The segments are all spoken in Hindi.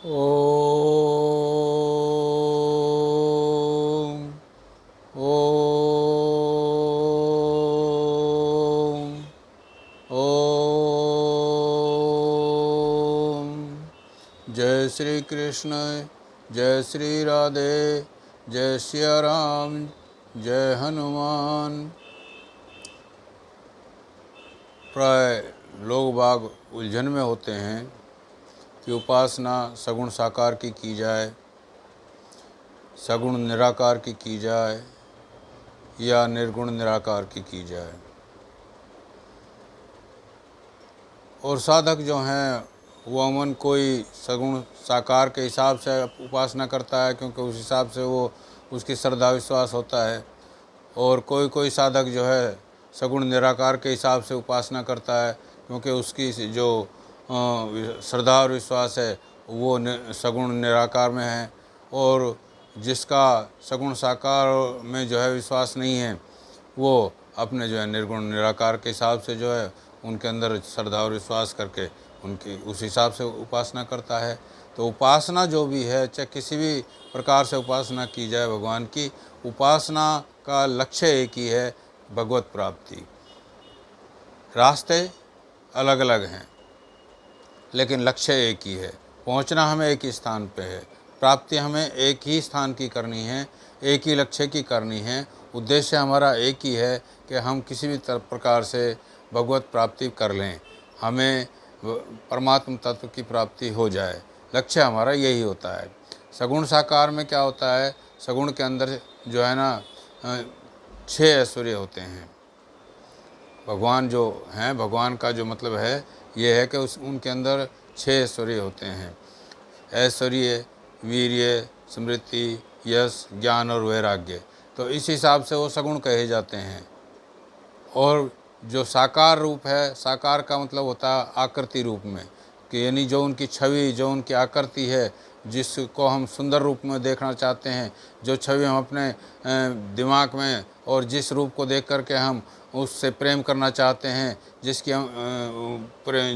ओम ओम ओम। जय श्री कृष्ण, जय श्री राधे, जय सिया राम, जय हनुमान। प्राय लोग बाग उलझन में होते हैं कि उपासना सगुण साकार की जाए, सगुण निराकार की जाए या निर्गुण निराकार की जाए। और साधक जो हैं वो अमन कोई सगुण साकार के हिसाब से उपासना करता है, क्योंकि उस हिसाब से वो उसकी श्रद्धा विश्वास होता है। और कोई कोई साधक जो है सगुण निराकार के हिसाब से उपासना करता है, क्योंकि उसकी जो श्रद्धा और विश्वास है वो सगुण निराकार में है। और जिसका सगुण साकार में जो है विश्वास नहीं है, वो अपने जो है निर्गुण निराकार के हिसाब से जो है उनके अंदर श्रद्धा और विश्वास करके उनकी उस हिसाब से उपासना करता है। तो उपासना जो भी है, चाहे किसी भी प्रकार से उपासना की जाए भगवान की, उपासना का लक्ष्य एक ही है, भगवत प्राप्ति। रास्ते अलग अलग हैं लेकिन लक्ष्य एक ही है। पहुंचना हमें एक ही स्थान पे है, प्राप्ति हमें एक ही स्थान की करनी है, एक ही लक्ष्य की करनी है। उद्देश्य हमारा एक ही है कि हम किसी भी प्रकार से भगवत प्राप्ति कर लें, हमें परमात्म तत्व की प्राप्ति हो जाए। लक्ष्य हमारा यही होता है। सगुण साकार में क्या होता है, सगुण के अंदर जो है ना 6 ऐश्वर्य होते हैं। भगवान जो हैं, भगवान का जो मतलब है ये है कि उनके अंदर 6 ऐश्वर्य होते हैं। ऐश्वर्य, वीर्य, स्मृति, यश, ज्ञान और वैराग्य। तो इस हिसाब से वो सगुण कहे जाते हैं। और जो साकार रूप है, साकार का मतलब होता है आकृति रूप में, कि यानी जो उनकी छवि, जो उनकी आकृति है, जिसको हम सुंदर रूप में देखना चाहते हैं, जो छवि हम अपने दिमाग में और जिस रूप को देख करके हम उससे प्रेम करना चाहते हैं, जिसकी हम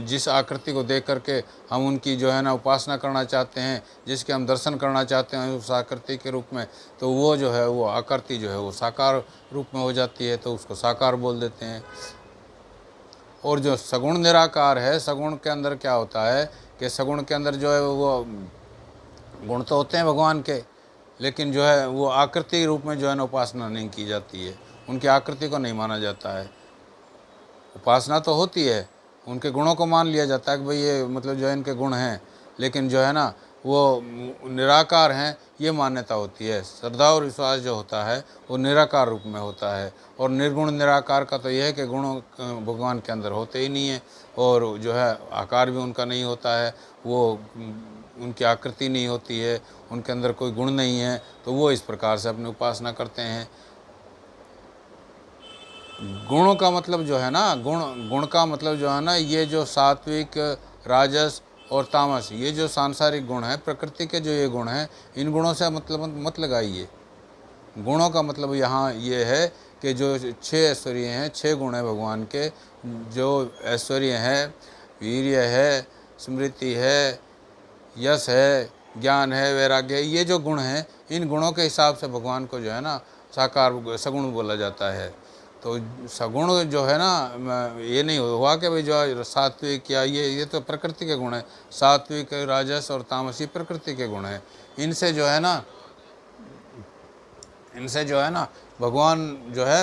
जिस आकृति को देख करके हम उनकी जो है ना उपासना करना चाहते हैं, जिसके हम दर्शन करना चाहते हैं उस आकृति के रूप में, तो वो जो है वो आकृति जो है वो साकार रूप में हो जाती है, तो उसको साकार बोल देते हैं। और जो सगुण निराकार है, सगुण के अंदर क्या होता है कि सगुण के अंदर जो है वो गुण तो होते हैं भगवान के, लेकिन जो है वो आकृति रूप में जो है ना उपासना नहीं की जाती है, उनकी आकृति को नहीं माना जाता है। उपासना तो होती है, उनके गुणों को मान लिया जाता है कि भाई ये मतलब जो है इनके गुण हैं, लेकिन जो है ना वो निराकार हैं ये मान्यता होती है। श्रद्धा और विश्वास जो होता है वो निराकार रूप में होता है। और निर्गुण निराकार का तो यह है कि गुण भगवान के अंदर होते ही नहीं है, और जो है आकार भी उनका नहीं होता है, वो उनकी आकृति नहीं होती है, उनके अंदर कोई गुण नहीं है, तो वो इस प्रकार से अपनी उपासना करते हैं। गुणों का मतलब जो है ना, गुण का मतलब जो है ना, ये जो सात्विक, राजस और तामस, ये जो सांसारिक गुण है, प्रकृति के जो ये गुण हैं, इन गुणों से मतलब मत लगाइए। गुणों का मतलब यहाँ ये है कि जो 6 ऐश्वर्य हैं, 6 गुण हैं भगवान के, जो ऐश्वर्य है, वीर्य है, स्मृति है, यश है, ज्ञान है, वैराग्य है, ये जो गुण हैं, इन गुणों के हिसाब से भगवान को जो है ना साकार सगुण बोला जाता है। तो सगुण जो है ना, ये नहीं हुआ कि भाई जो सात्विक या ये तो प्रकृति के गुण है। सात्विक, राजस और तामस ये प्रकृति के गुण हैं। इनसे जो है ना भगवान जो है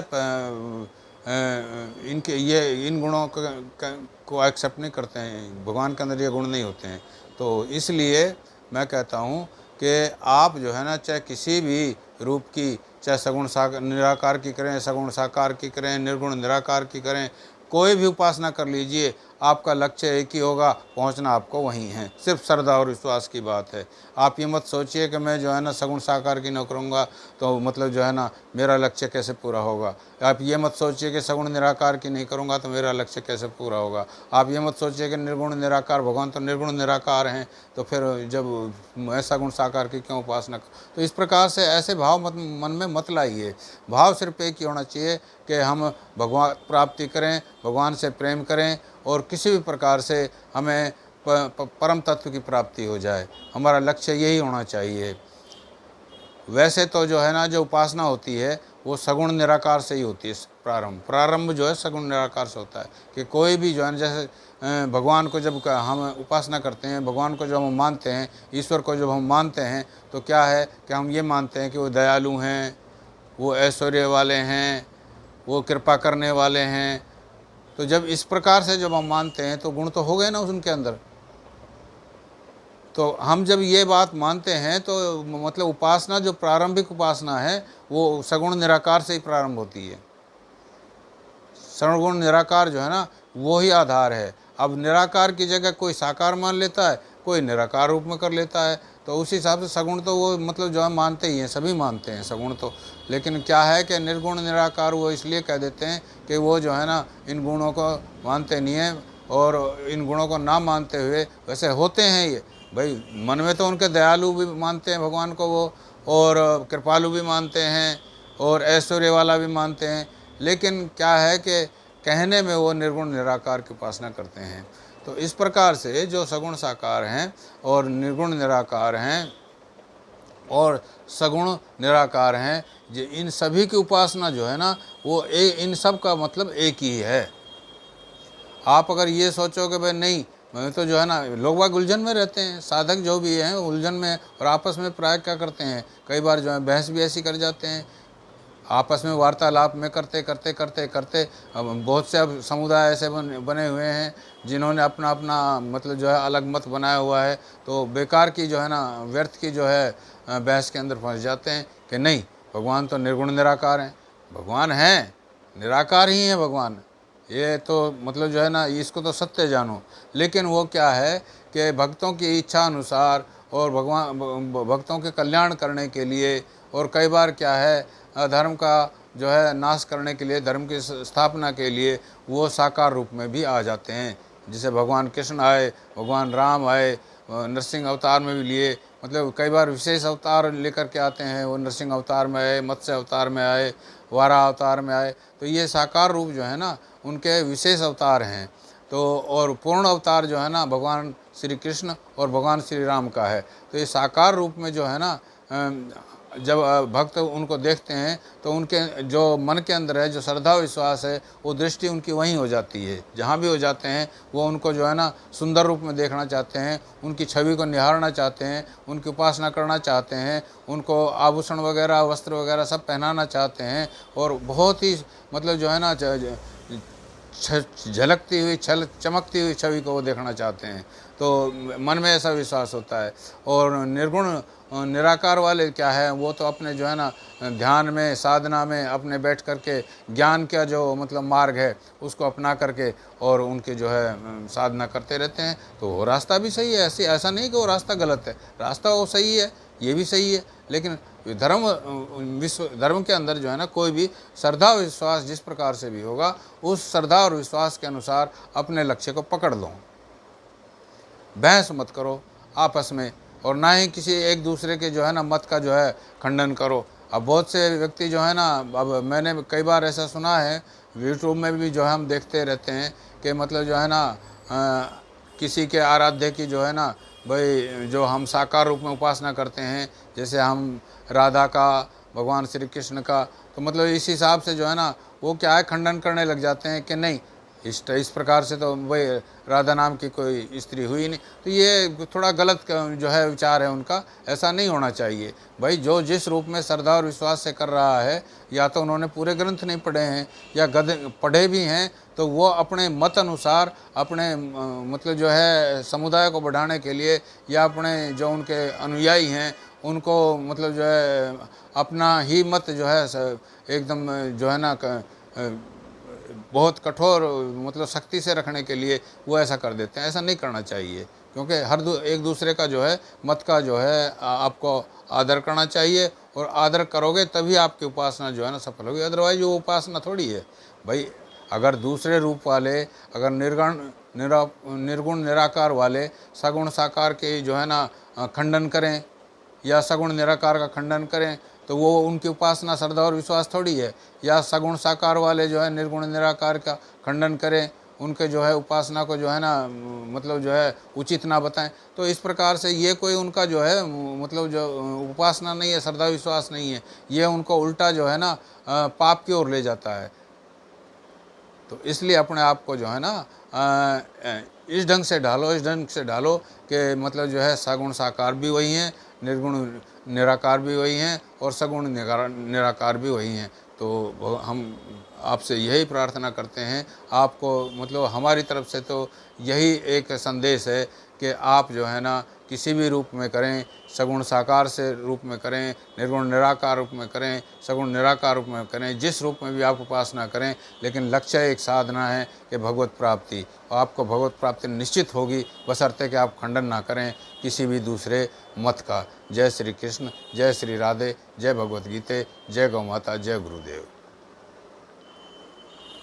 इनके ये इन गुणों को एक्सेप्ट नहीं करते हैं, भगवान के अंदर ये गुण नहीं होते हैं। तो इसलिए मैं कहता हूँ कि आप जो है ना चाहे किसी भी रूप की, चाहे सगुण साकार निराकार की करें, सगुण साकार की करें, निर्गुण निराकार की करें, कोई भी उपासना कर लीजिए, आपका लक्ष्य एक ही होगा, पहुंचना आपको वहीं है। सिर्फ श्रद्धा और विश्वास की बात है। आप ये मत सोचिए कि मैं जो है ना सगुण साकार की न करूँगा तो मतलब जो है ना मेरा लक्ष्य कैसे पूरा होगा। आप ये मत सोचिए कि सगुण निराकार की नहीं करूँगा तो मेरा लक्ष्य कैसे पूरा होगा। आप ये मत सोचिए कि निर्गुण निराकार, भगवान तो निर्गुण निराकार हैं, तो फिर जब मैं सगुण साकार की क्यों उपासना। तो इस प्रकार से ऐसे भाव मन में मत लाइए। भाव सिर्फ एक ही होना चाहिए कि हम भगवान प्राप्ति करें, भगवान से प्रेम करें, और किसी भी प्रकार से हमें परम तत्व की प्राप्ति हो जाए। हमारा लक्ष्य यही होना चाहिए। वैसे तो जो है ना, जो उपासना होती है वो सगुण निराकार से ही होती है। प्रारंभ जो है सगुण निराकार से होता है कि कोई भी जो है, जैसे भगवान को जब हम उपासना करते हैं, भगवान को जब हम मानते हैं, ईश्वर को जब हम मानते हैं, तो क्या है कि हम ये मानते हैं कि वो दयालु हैं, वो ऐश्वर्य वाले हैं, वो कृपा करने वाले हैं। तो जब इस प्रकार से जब हम मानते हैं तो गुण तो हो गए ना उनके अंदर। तो हम जब ये बात मानते हैं तो मतलब उपासना, जो प्रारंभिक उपासना है वो सगुण निराकार से ही प्रारंभ होती है। सगुण निराकार जो है ना, वो ही आधार है। अब निराकार की जगह कोई साकार मान लेता है, कोई निराकार रूप में कर लेता है, तो उस हिसाब से सगुण तो वो मतलब जो है मानते ही हैं, सभी मानते हैं सगुण तो। लेकिन क्या है कि निर्गुण निराकार वो इसलिए कह देते हैं कि वो जो है ना इन गुणों को मानते नहीं हैं, और इन गुणों को ना मानते हुए वैसे होते हैं ये। भाई मन में तो उनके दयालु भी मानते हैं भगवान को वो, और कृपालु भी मानते हैं, और ऐश्वर्य वाला भी मानते हैं, लेकिन क्या है कि कहने में वो निर्गुण निराकार की उपासना करते हैं। तो इस प्रकार से जो सगुण साकार हैं और निर्गुण निराकार हैं और सगुण निराकार हैं, इन सभी की उपासना जो है ना वो इन सब का मतलब एक ही है। आप अगर ये सोचोगे भाई नहीं, मैं तो जो है ना, लोग बाग उलझन में रहते हैं, साधक जो भी हैं उलझन में, और आपस में प्राय क्या करते हैं, कई बार जो है बहस भी ऐसी कर जाते हैं, आपस में वार्तालाप में करते करते करते करते बहुत से अब समुदाय ऐसे बने हुए हैं जिन्होंने अपना अपना मतलब जो है अलग मत बनाया हुआ है। तो बेकार की जो है ना, व्यर्थ की जो है बहस के अंदर फंस जाते हैं कि नहीं, भगवान तो निर्गुण निराकार हैं। भगवान हैं, निराकार ही हैं भगवान, ये तो मतलब जो है ना, इसको तो सत्य जानो। लेकिन वो क्या है कि भक्तों की इच्छा अनुसार और भगवान भक्तों के कल्याण करने के लिए, और कई बार क्या है धर्म का जो है नाश करने के लिए, धर्म की स्थापना के लिए वो साकार रूप में भी आ जाते हैं। जैसे भगवान कृष्ण आए, भगवान राम आए, नरसिंह अवतार में भी लिए, मतलब कई बार विशेष अवतार लेकर के आते हैं। वो नरसिंह अवतार में आए, मत्स्य अवतार में आए, वारा अवतार में आए। तो ये साकार रूप जो है ना उनके विशेष अवतार हैं। तो और पूर्ण अवतार जो है ना भगवान श्री कृष्ण और भगवान श्री राम का है। तो ये साकार रूप में जो है ना, जब भक्त उनको देखते हैं तो उनके जो मन के अंदर है, जो श्रद्धा विश्वास है, वो दृष्टि उनकी वहीं हो जाती है। जहाँ भी हो जाते हैं वो उनको जो है ना सुंदर रूप में देखना चाहते हैं, उनकी छवि को निहारना चाहते हैं, उनकी उपासना करना चाहते हैं, उनको आभूषण वगैरह, वस्त्र वगैरह सब पहनाना चाहते हैं, और बहुत ही मतलब जो है ना झलकती हुई चमकती हुई छवि को वो देखना चाहते हैं। तो मन में ऐसा विश्वास होता है। और निर्गुण निराकार वाले क्या है, वो तो अपने जो है ना ध्यान में, साधना में अपने बैठ करके ज्ञान का जो मतलब मार्ग है उसको अपना करके और उनके जो है साधना करते रहते हैं। तो वो रास्ता भी सही है, ऐसा नहीं कि वो रास्ता गलत है, रास्ता वो सही है, ये भी सही है। लेकिन धर्म के अंदर जो है ना, कोई भी श्रद्धा विश्वास जिस प्रकार से भी होगा, उस श्रद्धा और विश्वास के अनुसार अपने लक्ष्य को पकड़ लो। बहस मत करो आपस में, और ना ही किसी एक दूसरे के जो है ना मत का जो है खंडन करो। अब बहुत से व्यक्ति जो है ना, अब मैंने कई बार ऐसा सुना है, यूट्यूब में भी जो है हम देखते रहते हैं कि मतलब जो है ना किसी के आराध्य की जो है ना, भाई जो हम साकार रूप में उपासना करते हैं, जैसे हम राधा का, भगवान श्री कृष्ण का, तो मतलब इस हिसाब से जो है ना वो क्या है, खंडन करने लग जाते हैं कि नहीं, इस प्रकार से तो भाई राधा नाम की कोई स्त्री हुई नहीं। तो ये थोड़ा गलत जो है विचार है उनका, ऐसा नहीं होना चाहिए। भाई जो जिस रूप में श्रद्धा और विश्वास से कर रहा है, या तो उन्होंने पूरे ग्रंथ नहीं पढ़े हैं, या पढ़े भी हैं तो वो अपने मत अनुसार, अपने मतलब जो है समुदाय को बढ़ाने के लिए, या अपने जो उनके अनुयायी हैं उनको मतलब जो है अपना ही मत जो है एकदम जो है ना बहुत कठोर मतलब सख्ती से रखने के लिए वो ऐसा कर देते हैं। ऐसा नहीं करना चाहिए, क्योंकि एक दूसरे का जो है मत का जो है आपको आदर करना चाहिए, और आदर करोगे तभी आपकी उपासना जो है ना सफल होगी। अदरवाइज वो उपासना थोड़ी है भाई। अगर दूसरे रूप वाले, अगर निर्गुण निराकार वाले सगुण साकार के जो है ना खंडन करें, या सगुण निराकार का खंडन करें, तो वो उनकी उपासना श्रद्धा और विश्वास थोड़ी है। या सगुण साकार वाले जो है निर्गुण निराकार का खंडन करें उनके जो है उपासना को जो है ना मतलब जो है उचित ना बताएं। तो इस प्रकार से ये कोई उनका जो है मतलब जो उपासना नहीं है, श्रद्धा विश्वास नहीं है, ये उनको उल्टा जो है ना पाप की ओर ले जाता है। तो इसलिए अपने आप को जो है ना इस ढंग से ढालो कि मतलब जो है सगुण साकार भी वही हैं, निर्गुण निराकार भी वही हैं और सगुण निराकार भी वही हैं। तो हम आपसे यही प्रार्थना करते हैं, आपको मतलब हमारी तरफ से तो यही एक संदेश है कि आप जो है ना किसी भी रूप में करें, सगुण साकार से रूप में करें, निर्गुण निराकार रूप में करें, सगुण निराकार रूप में करें, जिस रूप में भी आप उपासना करें, लेकिन लक्ष्य एक साधना है कि भगवत प्राप्ति। और आपको भगवत प्राप्ति निश्चित होगी, बशर्ते कि आप खंडन ना करें किसी भी दूसरे मत का। जय श्री कृष्ण, जय श्री राधे, जय भगवत गीते, जय गौ माता, जय गुरुदेव।